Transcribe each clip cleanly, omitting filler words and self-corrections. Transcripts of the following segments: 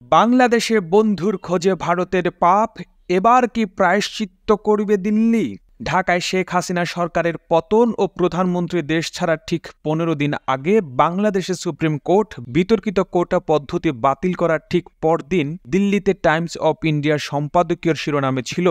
বাংলাদেশে বন্ধুর খোঁজে ভারতের পাপ, এবার কি প্রায়শ্চিত্ত করবে দিল্লি? ঢাকায় শেখ হাসিনা সরকারের পতন ও প্রধানমন্ত্রী দেশ ছাড়ার ঠিক ১৫ দিন আগে বাংলাদেশের সুপ্রিম কোর্ট বিতর্কিত কোটা পদ্ধতি বাতিল করার ঠিক পরদিন দিল্লিতে টাইমস অব ইন্ডিয়ার সম্পাদকীয় শিরোনামে ছিল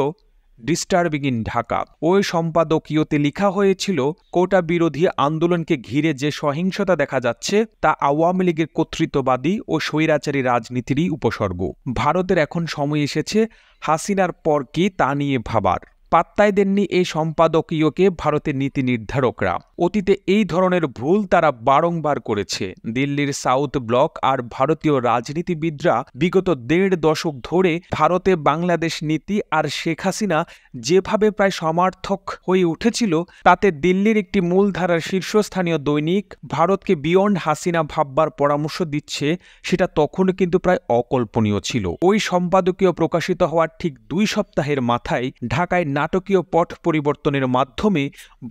ডিস্টার্বিং ইন ঢাকা। ওই সম্পাদকীয়তে লেখা হয়েছিল, কোটা বিরোধী আন্দোলনকে ঘিরে যে সহিংসতা দেখা যাচ্ছে তা আওয়ামী লীগের কর্তৃত্ববাদী ও স্বৈরাচারী রাজনীতিরই উপসর্গ। ভারতের এখন সময় এসেছে হাসিনার পর কি তা নিয়ে ভাবার। পাত্তাই দেননি এই সম্পাদকীয়কে ভারতের নীতি নির্ধারকরা। অতীতে এই ধরনের ভুল তারা বারংবার করেছে। দিল্লির সাউথ ব্লক আর ভারতীয় রাজনীতিবিদরা বিগত ১.৫ দশক ধরে ভারতে বাংলাদেশ নীতি আর শেখ হাসিনা যেভাবে প্রায় সমার্থক হয়ে উঠেছিল, তাতে দিল্লির একটি মূলধারার শীর্ষস্থানীয় দৈনিক ভারতকে বিয়ন্ড হাসিনা ভাববার পরামর্শ দিচ্ছে, সেটা তখন কিন্তু প্রায় অকল্পনীয় ছিল। ওই সম্পাদকীয় প্রকাশিত হওয়ার ঠিক ২ সপ্তাহের মাথায় ঢাকায় নাটকীয় পট পরিবর্তনের মাধ্যমে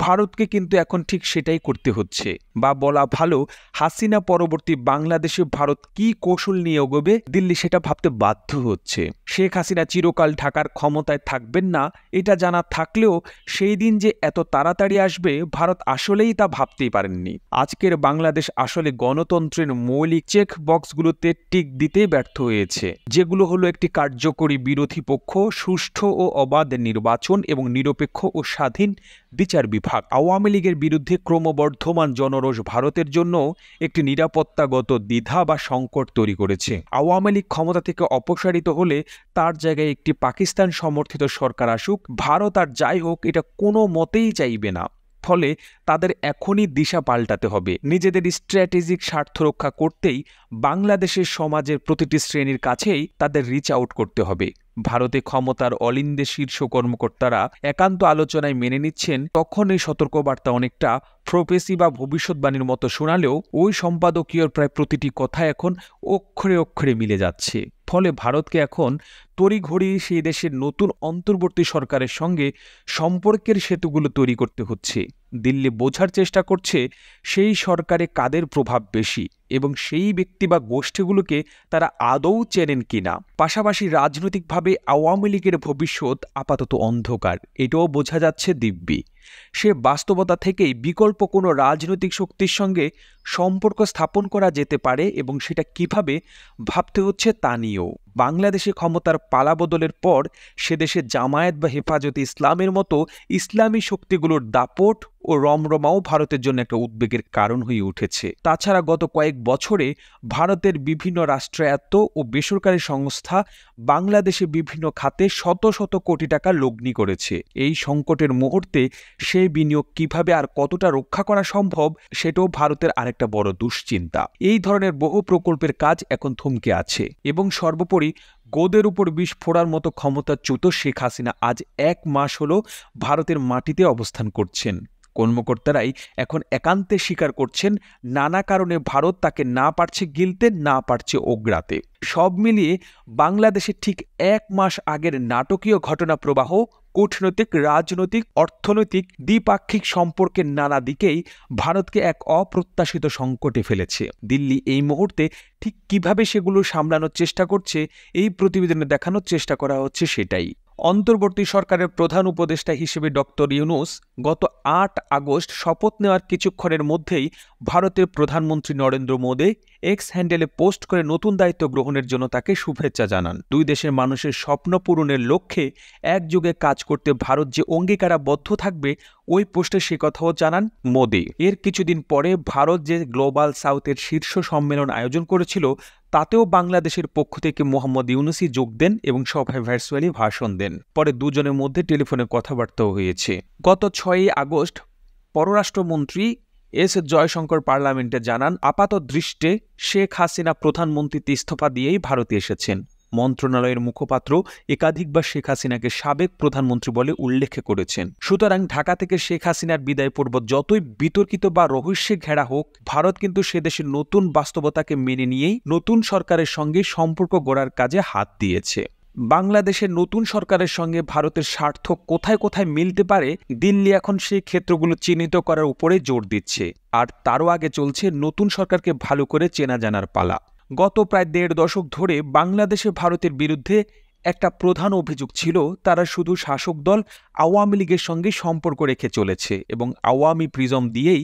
ভারতকে কিন্তু এখন ঠিক সেটাই করতে হচ্ছে, বা বলা ভালো, হাসিনা পরবর্তী বাংলাদেশে ভারত কি কৌশল নিয়ে এগোবে দিল্লি সেটা ভাবতে বাধ্য হচ্ছে। শেখ হাসিনা চিরকাল ঢাকার ক্ষমতায় থাকবেন না এটা জানা থাকলেও সেই দিন যে এত তাড়াতাড়ি আসবে ভারত আসলেই তা ভাবতেই পারেননি। আজকের বাংলাদেশ আসলে গণতন্ত্রের মৌলিক চেক বক্সগুলোতে টিক দিতেই ব্যর্থ হয়েছে, যেগুলো হলো একটি কার্যকরী বিরোধী পক্ষ, সুষ্ঠু ও অবাধ নির্বাচন এবং নিরপেক্ষ ও স্বাধীন বিচার বিভাগ। আওয়ামী লীগের বিরুদ্ধে ক্রমবর্ধমান জনরোষ ভারতের জন্য একটি নিরাপত্তাগত দ্বিধা বা সংকট তৈরি করেছে। আওয়ামী লীগ ক্ষমতা থেকে অপসারিত হলে তার জায়গায় একটি পাকিস্তান সমর্থিত সরকার আসুক, ভারত আর যাই হোক এটা কোনো মতেই চাইবে না। ফলে তাদের এখনই দিশা পাল্টাতে হবে। নিজেদের স্ট্র্যাটেজিক স্বার্থ রক্ষা করতেই বাংলাদেশের সমাজের প্রতিটি শ্রেণীর কাছেই তাদের রিচ আউট করতে হবে। ভারতে ক্ষমতার অলিন্দে শীর্ষ কর্মকর্তারা একান্ত আলোচনায় মেনে নিচ্ছেন, তখন এই সতর্কবার্তা অনেকটা প্রফেসি বা ভবিষ্যৎবাণীর মতো শোনালেও ওই সম্পাদকীয়র প্রায় প্রতিটি কথা এখন অক্ষরে অক্ষরে মিলে যাচ্ছে। ফলে ভারতকে এখন তড়িঘড়ি সেই দেশের নতুন অন্তর্বর্তী সরকারের সঙ্গে সম্পর্কের সেতুগুলো তৈরি করতে হচ্ছে। দিল্লি বোঝার চেষ্টা করছে সেই সরকারে কাদের প্রভাব বেশি এবং সেই ব্যক্তি বা গোষ্ঠীগুলোকে তারা আদৌ চেনেন কিনা। পাশাপাশি রাজনৈতিকভাবে আওয়ামী লীগের ভবিষ্যৎ আপাতত অন্ধকার, এটাও বোঝা যাচ্ছে দিব্যি। সে বাস্তবতা থেকেই বিকল্প কোনো রাজনৈতিক শক্তির সঙ্গে সম্পর্ক স্থাপন করা যেতে পারে এবং সেটা কিভাবে ভাবতে হচ্ছে তা নিয়েও। বাংলাদেশে ক্ষমতার পালাবদলের পর সে দেশে জামায়াত বা হেফাজতে ইসলামের মতো ইসলামী শক্তিগুলোর দাপট ও রমরমাও ভারতের জন্য একটা উদ্বেগের কারণ হয়ে উঠেছে। তাছাড়া গত কয়েক বছরে ভারতের বিভিন্ন রাষ্ট্রায়ত্ত ও বেসরকারি সংস্থা বাংলাদেশে বিভিন্ন খাতে শত শত কোটি টাকা লগ্নি করেছে। এই সংকটের মুহূর্তে সেই বিনিয়োগ কিভাবে আর কতটা রক্ষা করা সম্ভব সেটাও ভারতের আরেকটা বড় দুশ্চিন্তা। এই ধরনের বহু প্রকল্পের কাজ এখন থমকে আছে এবং সর্বোপরি গোদের উপর বিষ ফোড়ার মতো ক্ষমতাচ্যুত শেখ হাসিনা আজ ১ মাস হলো ভারতের মাটিতে অবস্থান করছেন। কর্মকর্তারাই এখন একান্তে স্বীকার করছেন নানা কারণে ভারত তাকে না পারছে গিলতে, না পারছে ওগড়াতে। সব মিলিয়ে বাংলাদেশের ঠিক ১ মাস আগের নাটকীয় ঘটনা প্রবাহ কূটনৈতিক, রাজনৈতিক, অর্থনৈতিক দ্বিপাক্ষিক সম্পর্কের নানা দিকেই ভারতকে এক অপ্রত্যাশিত সংকটে ফেলেছে। দিল্লি এই মুহূর্তে ঠিক কিভাবে সেগুলো সামলানোর চেষ্টা করছে এই প্রতিবেদনে দেখানোর চেষ্টা করা হচ্ছে সেটাই। অন্তর্বর্তী সরকারের প্রধান উপদেষ্টা হিসেবে ডক্টর ইউনূস গত ৮ আগস্ট শপথ নেওয়ার কিছুক্ষণের মধ্যেই ভারতের প্রধানমন্ত্রী নরেন্দ্র মোদি এক্স হ্যান্ডেলে পোস্ট করে নতুন দায়িত্ব গ্রহণের জন্য তাকে শুভেচ্ছা জানান। দুই দেশের মানুষের স্বপ্ন পূরণের লক্ষ্যে একযোগে কাজ করতে ভারত যে অঙ্গীকারাবদ্ধ থাকবে ওই পোস্টে সে কথাও জানান মোদি। এর কিছুদিন পরে ভারত যে গ্লোবাল সাউথের শীর্ষ সম্মেলন আয়োজন করেছিল তাতেও বাংলাদেশের পক্ষ থেকে মোহাম্মদ ইউনূসই যোগ দেন এবং সভায় ভার্চুয়ালি ভাষণ দেন। পরে দুজনের মধ্যে টেলিফোনে কথাবার্তাও হয়েছে। গত ৬ আগস্ট পররাষ্ট্রমন্ত্রী এস জয়শঙ্কর পার্লামেন্টে জানান, আপাত দৃষ্টে শেখ হাসিনা প্রধানমন্ত্রীতে ইস্তফা দিয়েই ভারতে এসেছেন। মন্ত্রণালয়ের মুখপাত্র একাধিকবার শেখ হাসিনাকে সাবেক প্রধানমন্ত্রী বলে উল্লেখ করেছেন। সুতরাং ঢাকা থেকে শেখ হাসিনার বিদায় পর্ব যতই বিতর্কিত বা রহস্যে ঘেরা হোক, ভারত কিন্তু সে দেশের নতুন বাস্তবতাকে মেনে নিয়েই নতুন সরকারের সঙ্গে সম্পর্ক গড়ার কাজে হাত দিয়েছে। বাংলাদেশের নতুন সরকারের সঙ্গে ভারতের স্বার্থ কোথায় কোথায় মিলতে পারে দিল্লি এখন সেই ক্ষেত্রগুলো চিহ্নিত করার উপরে জোর দিচ্ছে। আর তারও আগে চলছে নতুন সরকারকে ভালো করে চেনা জানার পালা। গত প্রায় ১.৫ দশক ধরে বাংলাদেশে ভারতের বিরুদ্ধে একটা প্রধান অভিযোগ ছিল তারা শুধু শাসক দল আওয়ামী লীগের সঙ্গে সম্পর্ক রেখে চলেছে এবং আওয়ামী প্রিজম দিয়েই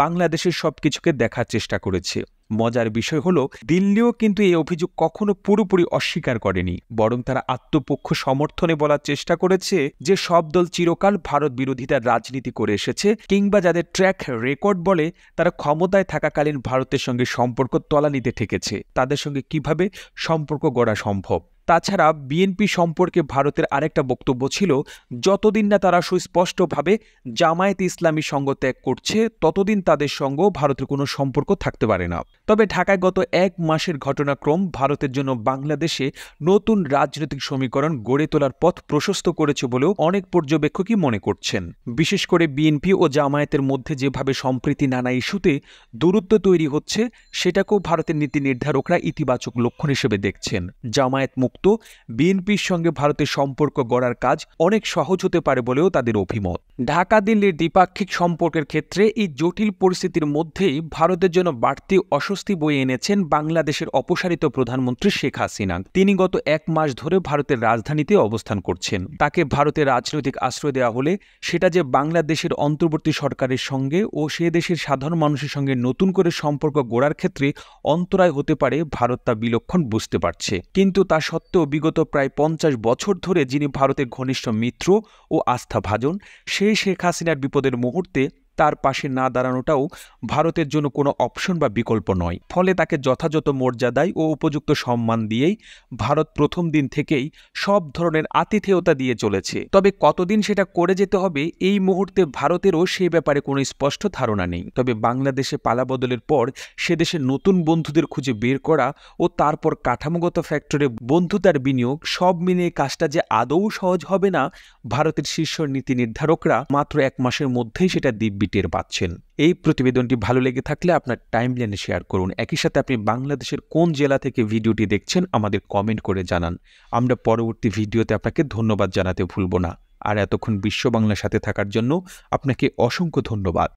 বাংলাদেশের সবকিছুকে দেখার চেষ্টা করেছে। মজার বিষয় হলো দিল্লিও কিন্তু এই অভিযোগ কখনো পুরোপুরি অস্বীকার করেনি, বরং তারা আত্মপক্ষ সমর্থনে বলার চেষ্টা করেছে যে সব দল চিরকাল ভারত বিরোধিতার রাজনীতি করে এসেছে, কিংবা যাদের ট্র্যাক রেকর্ড বলে তারা ক্ষমতায় থাকাকালীন ভারতের সঙ্গে সম্পর্ক তলানিতে ঠেকেছে, তাদের সঙ্গে কিভাবে সম্পর্ক গড়া সম্ভব। তাছাড়া বিএনপি সম্পর্কে ভারতের আরেকটা বক্তব্য ছিল, যতদিন না তারা সুস্পষ্টভাবে জামায়াতে ইসলামী সঙ্গ ত্যাগ করছে ততদিন তাদের সঙ্গে ভারতের কোনো সম্পর্ক থাকতে পারে না। তবে ঢাকায় গত ১ মাসের ঘটনাক্রম ভারতের জন্য বাংলাদেশে নতুন রাজনৈতিক সমীকরণ গড়ে তোলার পথ প্রশস্ত করেছে বলেও অনেক পর্যবেক্ষকই মনে করছেন। বিশেষ করে বিএনপি ও জামায়াতের মধ্যে যেভাবে সম্প্রীতি নানা ইস্যুতে দূরত্ব তৈরি হচ্ছে, সেটাকেও ভারতের নীতি নির্ধারকরা ইতিবাচক লক্ষণ হিসেবে দেখছেন। জামায়াত মুক্ত বিএনপির সঙ্গে ভারতের সম্পর্ক গড়ার কাজ অনেক সহজ হতে পারে বলেও তাদের অভিমত। ঢাকা দিল্লির দ্বিপাক্ষিক সম্পর্কের ক্ষেত্রে এই জটিল পরিস্থিতির মধ্যেই ভারতের জন্য বাড়তি অস্বস্তি বয়ে এনেছেন বাংলাদেশের অপসারিত প্রধানমন্ত্রী শেখ হাসিনা। তিনি গত ১ মাস ধরে ভারতের রাজধানীতে অবস্থান করছেন। তাকে ভারতের রাজনৈতিক আশ্রয় দেওয়া হলে সেটা যে বাংলাদেশের অন্তর্বর্তী সরকারের সঙ্গে ও সে দেশের সাধারণ মানুষের সঙ্গে নতুন করে সম্পর্ক গড়ার ক্ষেত্রে অন্তরায় হতে পারে, ভারত তা বিলক্ষণ বুঝতে পারছে। কিন্তু তা সত্ত্বেও বিগত প্রায় ৫০ বছর ধরে যিনি ভারতের ঘনিষ্ঠ মিত্র ও আস্থাভাজন, সেই শেখ হাসিনার বিপদের মুহূর্তে তার পাশে না দাঁড়ানোটাও ভারতের জন্য কোনো অপশন বা বিকল্প নয়। ফলে তাকে যথাযথ মর্যাদায় ও উপযুক্ত সম্মান দিয়েই ভারত প্রথম দিন থেকেই সব ধরনের আতিথেয়তা দিয়ে চলেছে। তবে কতদিন সেটা করে যেতে হবে এই মুহূর্তে ভারতেরও সেই ব্যাপারে কোনো স্পষ্ট ধারণা নেই। তবে বাংলাদেশে পালাবদলের পর সে দেশের নতুন বন্ধুদের খুঁজে বের করা ও তারপর কাঠামোগত ফ্যাক্টরে বন্ধুতার বিনিয়োগ, সব মিলিয়ে কাজটা যে আদৌ সহজ হবে না, ভারতের শীর্ষ নীতি নির্ধারকরা মাত্র ১ মাসের মধ্যেই সেটা দিব্যি টের পাচ্ছেন। এই প্রতিবেদনটি ভালো লেগে থাকলে আপনার টাইমলাইনে শেয়ার করুন। একই সাথে আপনি বাংলাদেশের কোন জেলা থেকে ভিডিওটি দেখছেন আমাদের কমেন্ট করে জানান। আমরা পরবর্তী ভিডিওতে আপনাকে ধন্যবাদ জানাতে ভুলব না। আর এতক্ষণ বিশ্ব বাংলার সাথে থাকার জন্য আপনাকে অসংখ্য ধন্যবাদ।